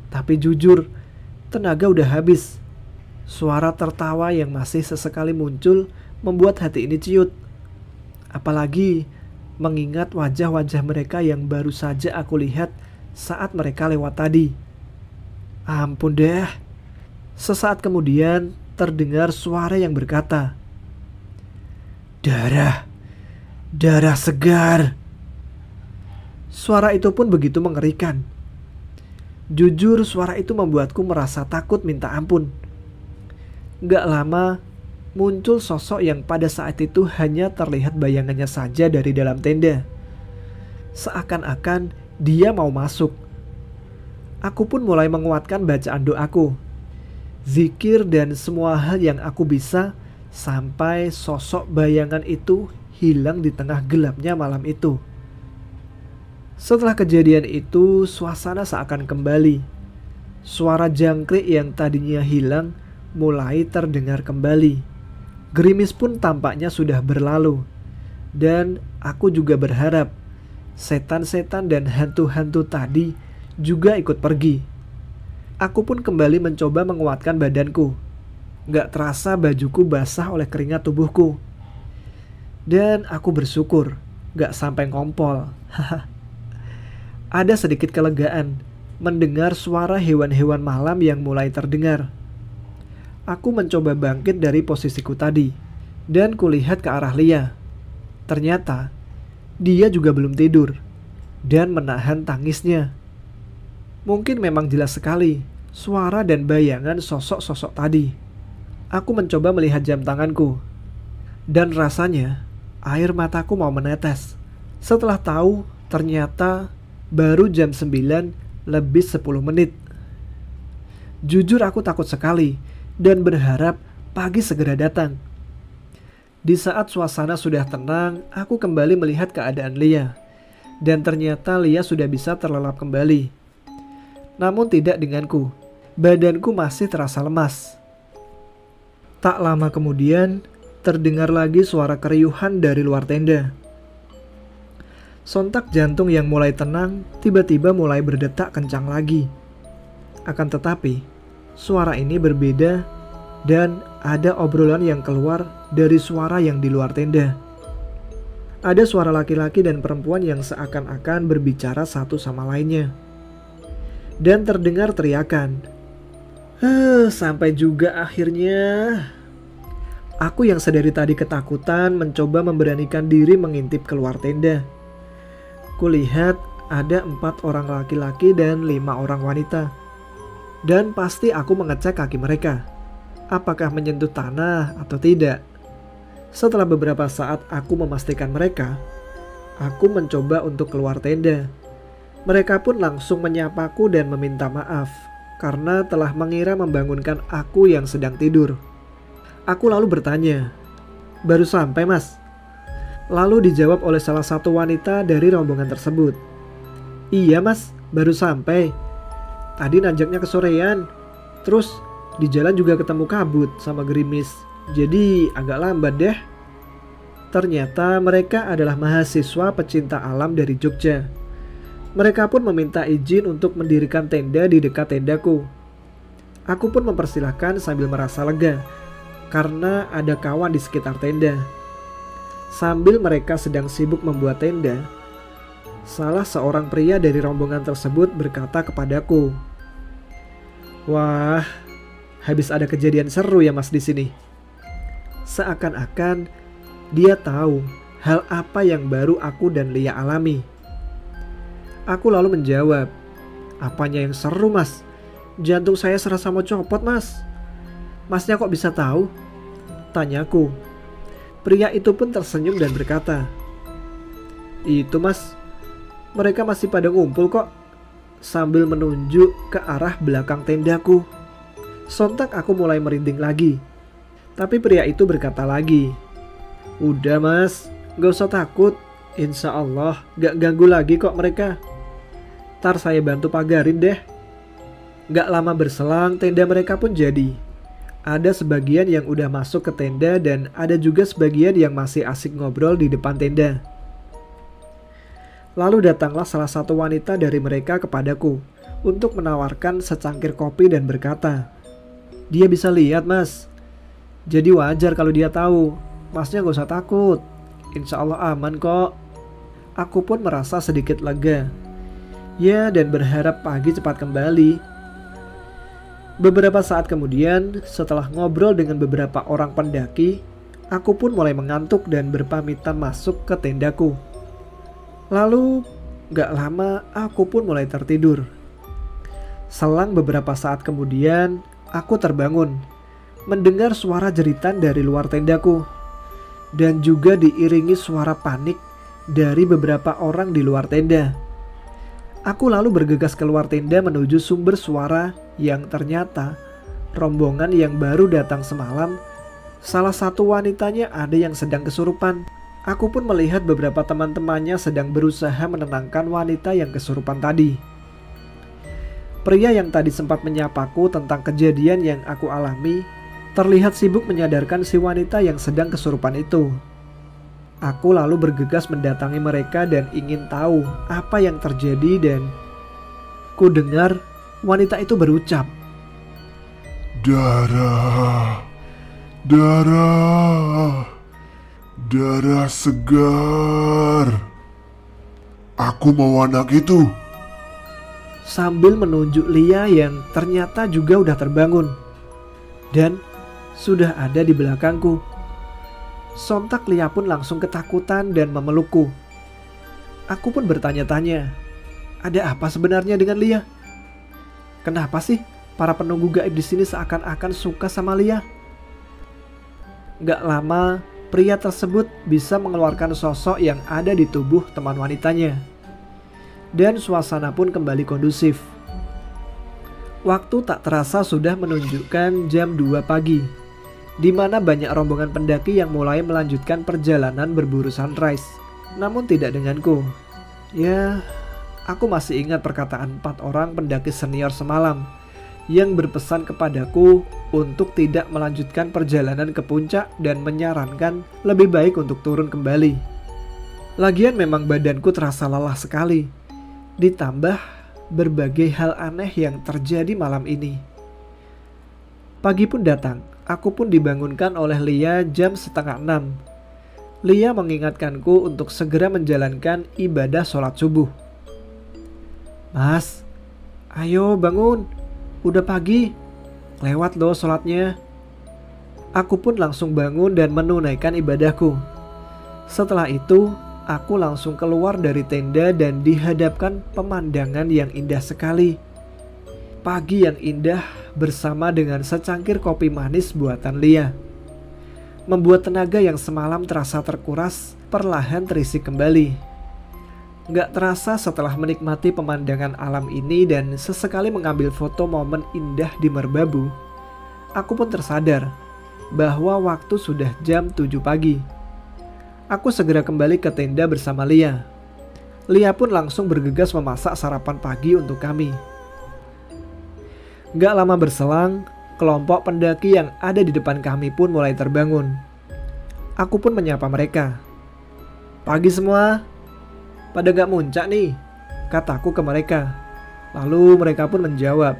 [SPEAKER 1] tapi jujur, tenaga udah habis. Suara tertawa yang masih sesekali muncul membuat hati ini ciut. Apalagi mengingat wajah-wajah mereka yang baru saja aku lihat saat mereka lewat tadi. Ampun deh. Sesaat kemudian terdengar suara yang berkata, "Darah, darah segar." Suara itu pun begitu mengerikan. Jujur, suara itu membuatku merasa takut minta ampun. Gak lama, muncul sosok yang pada saat itu hanya terlihat bayangannya saja dari dalam tenda. Seakan-akan dia mau masuk. Aku pun mulai menguatkan bacaan doaku, zikir dan semua hal yang aku bisa sampai sosok bayangan itu hilang di tengah gelapnya malam itu. Setelah kejadian itu, suasana seakan kembali. Suara jangkrik yang tadinya hilang mulai terdengar kembali. Gerimis pun tampaknya sudah berlalu. Dan aku juga berharap setan-setan dan hantu-hantu tadi juga ikut pergi. Aku pun kembali mencoba menguatkan badanku. Gak terasa bajuku basah oleh keringat tubuhku. Dan aku bersyukur gak sampai ngompol. Ada sedikit kelegaan mendengar suara hewan-hewan malam yang mulai terdengar. Aku mencoba bangkit dari posisiku tadi dan kulihat ke arah Lia. Ternyata dia juga belum tidur dan menahan tangisnya. Mungkin memang jelas sekali suara dan bayangan sosok-sosok tadi. Aku mencoba melihat jam tanganku dan rasanya air mataku mau menetes setelah tahu ternyata baru jam 9 lebih 10 menit. Jujur aku takut sekali dan berharap pagi segera datang. Di saat suasana sudah tenang, aku kembali melihat keadaan Lia. Dan ternyata Lia sudah bisa terlelap kembali. Namun tidak denganku. Badanku masih terasa lemas. Tak lama kemudian, terdengar lagi suara keriuhan dari luar tenda. Sontak jantung yang mulai tenang, tiba-tiba mulai berdetak kencang lagi. Akan tetapi, suara ini berbeda dan ada obrolan yang keluar dari suara yang di luar tenda. Ada suara laki-laki dan perempuan yang seakan-akan berbicara satu sama lainnya. Dan terdengar teriakan. Sampai juga akhirnya. Aku yang sedari tadi ketakutan mencoba memberanikan diri mengintip keluar tenda. Kulihat ada 4 orang laki-laki dan 5 orang wanita. Dan pasti aku mengecek kaki mereka. Apakah menyentuh tanah atau tidak. Setelah beberapa saat aku memastikan mereka, aku mencoba untuk keluar tenda. Mereka pun langsung menyapaku dan meminta maaf karena telah mengira membangunkan aku yang sedang tidur. Aku lalu bertanya, "Baru sampai, Mas?" Lalu dijawab oleh salah satu wanita dari rombongan tersebut, "Iya, Mas, baru sampai. Tadi nanjaknya kesorean. Terus di jalan juga ketemu kabut sama gerimis. Jadi agak lambat deh." Ternyata mereka adalah mahasiswa pecinta alam dari Jogja. Mereka pun meminta izin untuk mendirikan tenda di dekat tendaku. Aku pun mempersilahkan sambil merasa lega karena ada kawan di sekitar tenda. Sambil mereka sedang sibuk membuat tenda, salah seorang pria dari rombongan tersebut berkata kepadaku, "Wah, habis ada kejadian seru ya Mas di sini." Seakan-akan dia tahu hal apa yang baru aku dan Lia alami. Aku lalu menjawab, "Apanya yang seru, Mas? Jantung saya serasa mau copot, Mas." "Masnya kok bisa tahu?" tanyaku. Pria itu pun tersenyum dan berkata, "Itu, Mas, mereka masih pada ngumpul kok," sambil menunjuk ke arah belakang tendaku. Sontak aku mulai merinding lagi. Tapi pria itu berkata lagi, "Udah, Mas, gak usah takut. Insya Allah gak ganggu lagi kok mereka. Ntar saya bantu pagarin deh." Gak lama berselang tenda mereka pun jadi. Ada sebagian yang udah masuk ke tenda dan ada juga sebagian yang masih asik ngobrol di depan tenda. Lalu datanglah salah satu wanita dari mereka kepadaku untuk menawarkan secangkir kopi dan berkata, "Dia bisa lihat, Mas. Jadi wajar kalau dia tahu. Masnya gak usah takut. Insya Allah aman kok." Aku pun merasa sedikit lega. Ya, dan berharap pagi cepat kembali. Beberapa saat kemudian, setelah ngobrol dengan beberapa orang pendaki, aku pun mulai mengantuk dan berpamitan masuk ke tendaku. Lalu, gak lama aku pun mulai tertidur. Selang beberapa saat kemudian, aku terbangun, mendengar suara jeritan dari luar tendaku, dan juga diiringi suara panik dari beberapa orang di luar tenda. Aku lalu bergegas keluar tenda menuju sumber suara yang ternyata rombongan yang baru datang semalam Salah satu wanitanya ada yang sedang kesurupan. Aku pun melihat beberapa teman-temannya sedang berusaha menenangkan wanita yang kesurupan tadi. Pria yang tadi sempat menyapaku tentang kejadian yang aku alami terlihat sibuk menyadarkan si wanita yang sedang kesurupan itu. Aku lalu bergegas mendatangi mereka dan ingin tahu apa yang terjadi, dan ku dengar wanita itu berucap,
[SPEAKER 2] "Darah, darah, darah segar. Aku mau anak itu."
[SPEAKER 1] sambil menunjuk Lia yang ternyata juga udah terbangun dan sudah ada di belakangku. Sontak Lia pun langsung ketakutan dan memelukku. Aku pun bertanya-tanya, ada apa sebenarnya dengan Lia? Kenapa sih para penunggu gaib di sini seakan-akan suka sama Lia? Gak lama, pria tersebut bisa mengeluarkan sosok yang ada di tubuh teman wanitanya. Dan suasana pun kembali kondusif. Waktu tak terasa sudah menunjukkan jam 2 pagi, di mana banyak rombongan pendaki yang mulai melanjutkan perjalanan berburu sunrise. Namun tidak denganku. Ya, aku masih ingat perkataan 4 orang pendaki senior semalam yang berpesan kepadaku untuk tidak melanjutkan perjalanan ke puncak dan menyarankan lebih baik untuk turun kembali. Lagian memang badanku terasa lelah sekali. Ditambah berbagai hal aneh yang terjadi malam ini. Pagi pun datang, aku pun dibangunkan oleh Lia jam 5:30. Lia mengingatkanku untuk segera menjalankan ibadah sholat subuh. "Mas, ayo bangun, udah pagi, lewat loh sholatnya." Aku pun langsung bangun dan menunaikan ibadahku. Setelah itu, aku langsung keluar dari tenda dan dihadapkan pemandangan yang indah sekali. Pagi yang indah bersama dengan secangkir kopi manis buatan Lia membuat tenaga yang semalam terasa terkuras perlahan terisi kembali. Gak terasa setelah menikmati pemandangan alam ini dan sesekali mengambil foto momen indah di Merbabu, aku pun tersadar bahwa waktu sudah jam 7 pagi. Aku segera kembali ke tenda bersama Lia. Lia pun langsung bergegas memasak sarapan pagi untuk kami. Gak lama berselang, kelompok pendaki yang ada di depan kami pun mulai terbangun. Aku pun menyapa mereka. "Pagi semua, pada gak muncak nih?" kataku ke mereka. Lalu mereka pun menjawab,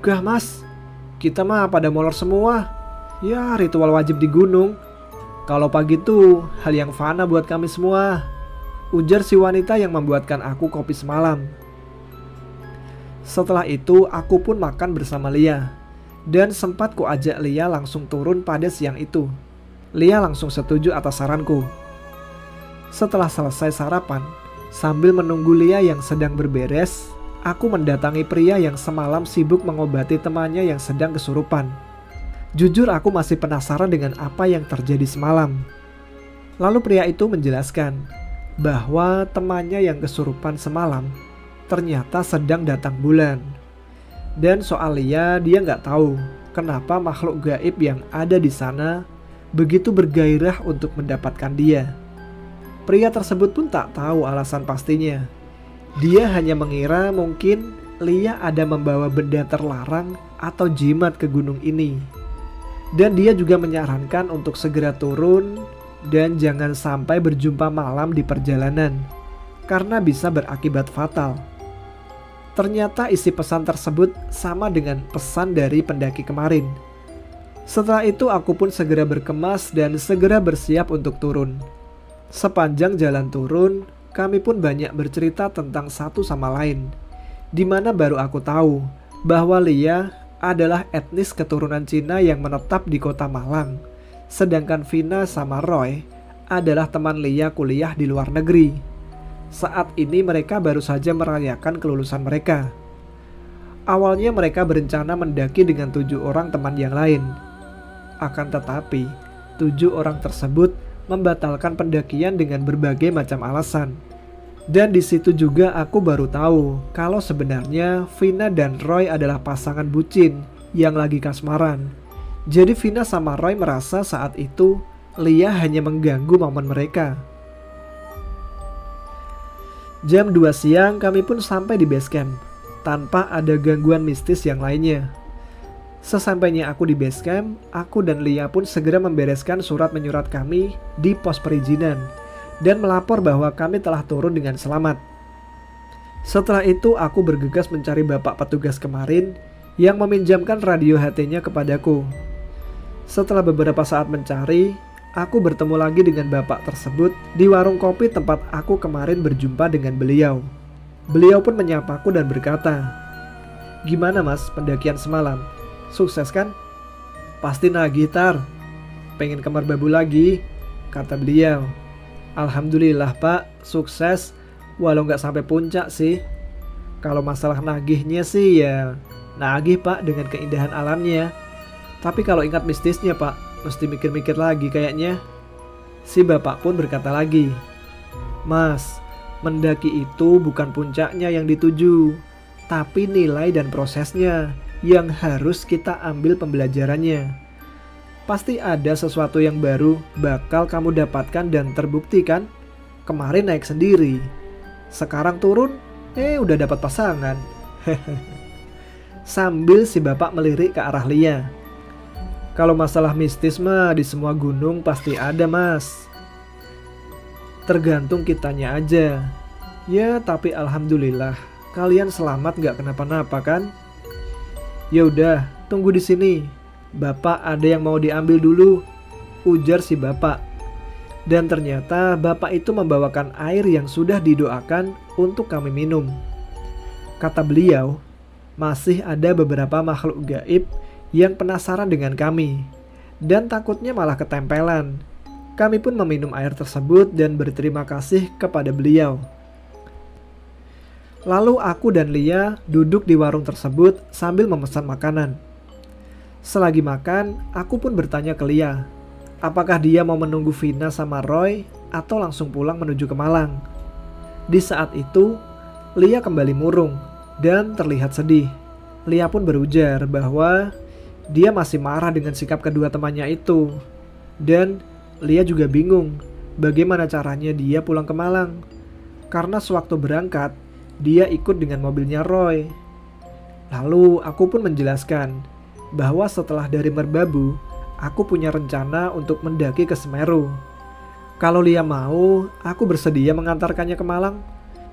[SPEAKER 1] "Gah mas, kita mah pada molor semua. Ya ritual wajib di gunung. Kalau pagi tuh hal yang fana buat kami semua," ujar si wanita yang membuatkan aku kopi semalam. Setelah itu aku pun makan bersama Lia, dan sempat ku ajak Lia langsung turun pada siang itu. Lia langsung setuju atas saranku. Setelah selesai sarapan, sambil menunggu Lia yang sedang berberes, aku mendatangi pria yang semalam sibuk mengobati temannya yang sedang kesurupan. Jujur aku masih penasaran dengan apa yang terjadi semalam. Lalu pria itu menjelaskan bahwa temannya yang kesurupan semalam ternyata sedang datang bulan. Dan soal Lia, dia nggak tahu kenapa makhluk gaib yang ada di sana begitu bergairah untuk mendapatkan dia. Pria tersebut pun tak tahu alasan pastinya. Dia hanya mengira mungkin Lia ada membawa benda terlarang atau jimat ke gunung ini. Dan dia juga menyarankan untuk segera turun dan jangan sampai berjumpa malam di perjalanan, karena bisa berakibat fatal. Ternyata isi pesan tersebut sama dengan pesan dari pendaki kemarin. Setelah itu aku pun segera berkemas dan segera bersiap untuk turun. Sepanjang jalan turun, kami pun banyak bercerita tentang satu sama lain, di mana baru aku tahu bahwa Lia adalah etnis keturunan Cina yang menetap di kota Malang, sedangkan Vina sama Roy adalah teman Lia kuliah di luar negeri. Saat ini mereka baru saja merayakan kelulusan mereka. Awalnya mereka berencana mendaki dengan 7 orang teman yang lain. Akan tetapi 7 orang tersebut membatalkan pendakian dengan berbagai macam alasan. Dan di situ juga aku baru tahu kalau sebenarnya Vina dan Roy adalah pasangan bucin yang lagi kasmaran. Jadi Vina sama Roy merasa saat itu Lia hanya mengganggu momen mereka. Jam 2 siang kami pun sampai di base camp tanpa ada gangguan mistis yang lainnya. Sesampainya aku di base camp, aku dan Lia pun segera membereskan surat menyurat kami di pos perizinan dan melapor bahwa kami telah turun dengan selamat. Setelah itu aku bergegas mencari bapak petugas kemarin yang meminjamkan radio HT-nya kepadaku. Setelah beberapa saat mencari, aku bertemu lagi dengan bapak tersebut di warung kopi tempat aku kemarin berjumpa dengan beliau. Beliau pun menyapaku dan berkata, "Gimana mas pendakian semalam? Sukses kan?" "Pasti nagih Tar. Pengen ke Merbabu lagi," kata beliau. "Alhamdulillah pak, sukses. Walau gak sampai puncak sih. Kalau masalah nagihnya sih ya nagih pak dengan keindahan alamnya. Tapi kalau ingat mistisnya pak, mesti mikir-mikir lagi kayaknya." Si bapak pun berkata lagi, "Mas, mendaki itu bukan puncaknya yang dituju, tapi nilai dan prosesnya yang harus kita ambil pembelajarannya. Pasti ada sesuatu yang baru bakal kamu dapatkan dan terbukti kan? Kemarin naik sendiri, sekarang turun, udah dapat pasangan." Sambil si bapak melirik ke arah Lia. "Kalau masalah mistis mah di semua gunung pasti ada mas. Tergantung kitanya aja. Ya tapi alhamdulillah kalian selamat gak kenapa-napa kan? Ya udah, tunggu di sini. Bapak ada yang mau diambil dulu," ujar si bapak. Dan ternyata bapak itu membawakan air yang sudah didoakan untuk kami minum. Kata beliau, masih ada beberapa makhluk gaib yang penasaran dengan kami dan takutnya malah ketempelan. Kami pun meminum air tersebut dan berterima kasih kepada beliau. Lalu aku dan Lia duduk di warung tersebut sambil memesan makanan. Selagi makan, aku pun bertanya ke Lia, apakah dia mau menunggu Vina sama Roy atau langsung pulang menuju ke Malang. Di saat itu, Lia kembali murung dan terlihat sedih. Lia pun berujar bahwa dia masih marah dengan sikap kedua temannya itu. Dan Lia juga bingung bagaimana caranya dia pulang ke Malang. Karena sewaktu berangkat, dia ikut dengan mobilnya Roy. Lalu aku pun menjelaskan bahwa setelah dari Merbabu, aku punya rencana untuk mendaki ke Semeru. Kalau Lia mau, aku bersedia mengantarkannya ke Malang.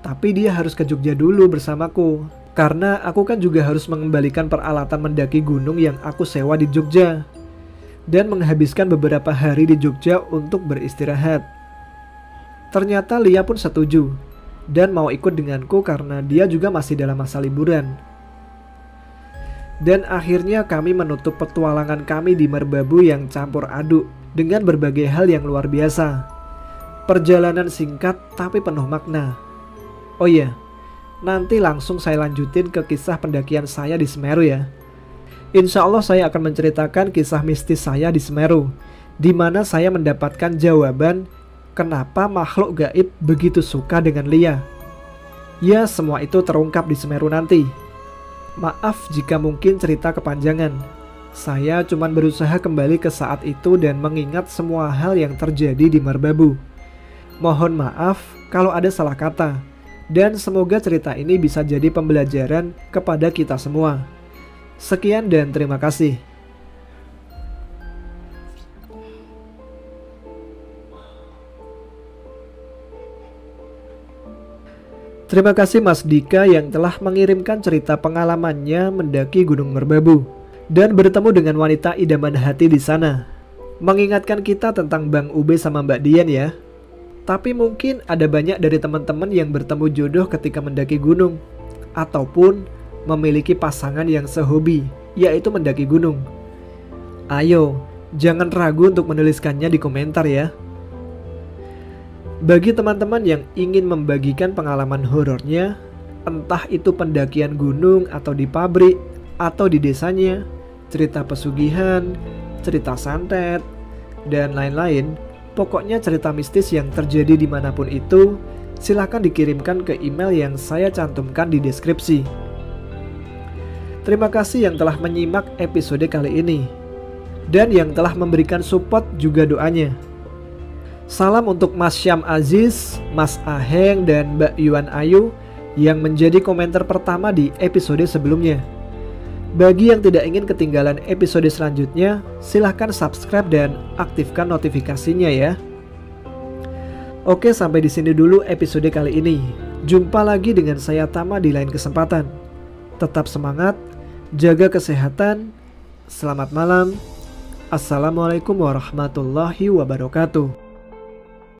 [SPEAKER 1] Tapi dia harus ke Jogja dulu bersamaku. Karena aku kan juga harus mengembalikan peralatan mendaki gunung yang aku sewa di Jogja. Dan menghabiskan beberapa hari di Jogja untuk beristirahat. Ternyata Lia pun setuju dan mau ikut denganku karena dia juga masih dalam masa liburan. Dan akhirnya kami menutup petualangan kami di Merbabu yang campur aduk dengan berbagai hal yang luar biasa. Perjalanan singkat tapi penuh makna. Oh iya, nanti langsung saya lanjutin ke kisah pendakian saya di Semeru ya. Insya Allah saya akan menceritakan kisah mistis saya di Semeru, di mana saya mendapatkan jawaban kenapa makhluk gaib begitu suka dengan Lia. Ya, semua itu terungkap di Semeru nanti. Maaf jika mungkin cerita kepanjangan. Saya cuma berusaha kembali ke saat itu dan mengingat semua hal yang terjadi di Merbabu. Mohon maaf kalau ada salah kata. Dan semoga cerita ini bisa jadi pembelajaran kepada kita semua. Sekian dan terima kasih. Terima kasih Mas Dika yang telah mengirimkan cerita pengalamannya mendaki Gunung Merbabu dan bertemu dengan wanita idaman hati di sana. Mengingatkan kita tentang Bang Ube sama Mbak Dian ya. Tapi mungkin ada banyak dari teman-teman yang bertemu jodoh ketika mendaki gunung ataupun memiliki pasangan yang sehobi, yaitu mendaki gunung. Ayo, jangan ragu untuk menuliskannya di komentar ya. Bagi teman-teman yang ingin membagikan pengalaman horornya, entah itu pendakian gunung atau di pabrik atau di desanya, cerita pesugihan, cerita santet, dan lain-lain, pokoknya cerita mistis yang terjadi dimanapun itu, silahkan dikirimkan ke email yang saya cantumkan di deskripsi. Terima kasih yang telah menyimak episode kali ini. dan yang telah memberikan support juga doanya. Salam untuk Mas Syam Aziz, Mas Aheng, dan Mbak Yuan Ayu yang menjadi komentar pertama di episode sebelumnya. Bagi yang tidak ingin ketinggalan episode selanjutnya, silahkan subscribe dan aktifkan notifikasinya ya. Oke, sampai di sini dulu episode kali ini. Jumpa lagi dengan saya Tama di lain kesempatan. Tetap semangat, jaga kesehatan. Selamat malam. Assalamualaikum warahmatullahi wabarakatuh.